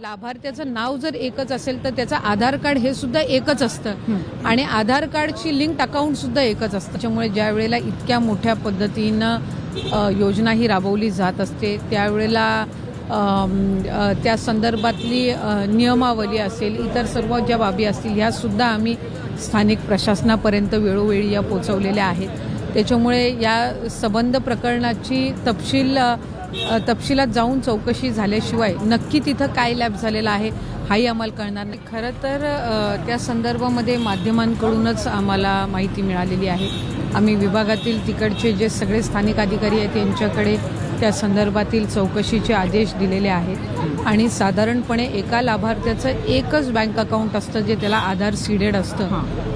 लाभार्थ्याचं नाव जर एकच असेल तर त्याचं आधार कार्ड हे सुद्धा एकच असतं आणि आधार कार्डची लिंक्ड अकाउंट सुद्धा एकच असतं. त्याच्यामुळे ज्या वेळेला इतक्या मोठ्या पद्धतीनं योजना ही राबवली जात असते त्यावेळेला त्या संदर्भातली नियमावली असेल, इतर सर्व ज्या बाबी असतील ह्या सुद्धा आम्ही स्थानिक प्रशासनापर्यंत वेळोवेळी या पोहोचवलेल्या आहेत. त्याच्यामुळे या संबंध प्रकरणाची तपशिलात जाऊन चौकशी झाल्याशिवाय नक्की तिथं काय लॅब झालेला आहे हाही आम्हाला कळणार नाही. खरं तर त्या संदर्भामध्ये माध्यमांकडूनच आम्हाला माहिती मिळालेली आहे. आम्ही विभागातील तिकडचे जे सगळे स्थानिक अधिकारी आहेत त्यांच्याकडे त्या संदर्भातील चौकशीचे आदेश दिलेले आहेत आणि साधारणपणे एका लाभार्थ्याचं एकच बँक अकाउंट असतं जे त्याला आधार सीडेड असतं.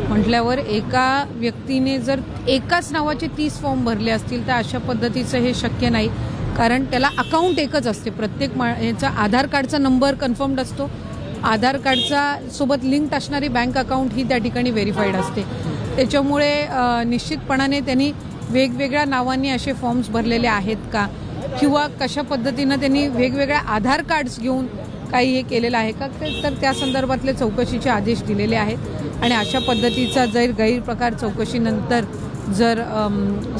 म्हटल्यावर एका व्यक्तीने जर एकाच नावाचे 30 फॉर्म भरले असतील तर अशा पद्धतीचं हे शक्य नाही, कारण त्याला अकाउंट एकच असते. प्रत्येक याचा आधार कार्डचा नंबर कन्फर्म्ड असतो, आधार कार्डचा सोबत लिंक्ड असणारी बँक अकाउंट ही त्या ठिकाणी व्हेरीफाईड असते. त्याच्यामुळे निश्चितपणाने त्यांनी वेगवेगळ्या नावांनी असे फॉर्म्स भरलेले आहेत का किंवा कशा पद्धतीनं त्यांनी वेगवेगळ्या आधार कार्ड्स घेऊन काही हे केलेलं आहे का, तर त्या संदर्भातले चौकशीचे आदेश दिलेले आहेत आणि अशा पद्धतीचा जर गैरप्रकार चौकशीनंतर जर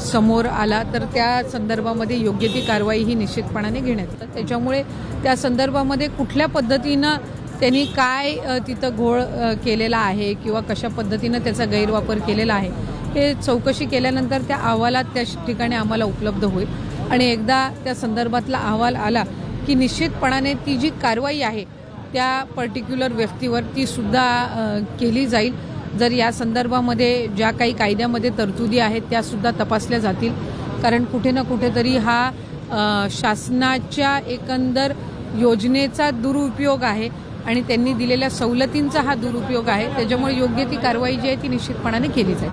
समोर आला तर त्या संदर्भामध्ये योग्य ती कारवाई ही निश्चितपणाने घेण्यात येतात. त्याच्यामुळे त्या संदर्भामध्ये कुठल्या पद्धतीनं त्यांनी काय तिथं घोळ केलेला आहे किंवा कशा पद्धतीनं त्याचा गैरवापर केलेला आहे हे चौकशी केल्यानंतर त्या अहवालात त्या ठिकाणी आम्हाला उपलब्ध होईल आणि एकदा त्या संदर्भातला अहवाल आला की निश्चितपणाने ती जी कारवाई आहे त्या पर्टिक्युलर व्यक्तीवर ती सुद्धा केली जाईल. जर या संदर्भामध्ये ज्या काही कायद्यामध्ये तरतुदी आहेत त्या सुद्धा तपासल्या जातील, कारण कुठे ना कुठेतरी हा शासनाच्या एकंदर योजनेचा दुरुपयोग आहे आणि त्यांनी दिलेल्या सवलतींचा हा दुरुपयोग आहे. त्याच्यामुळे योग्य ती कारवाई जी आहे ती निश्चितपणाने केली जाईल.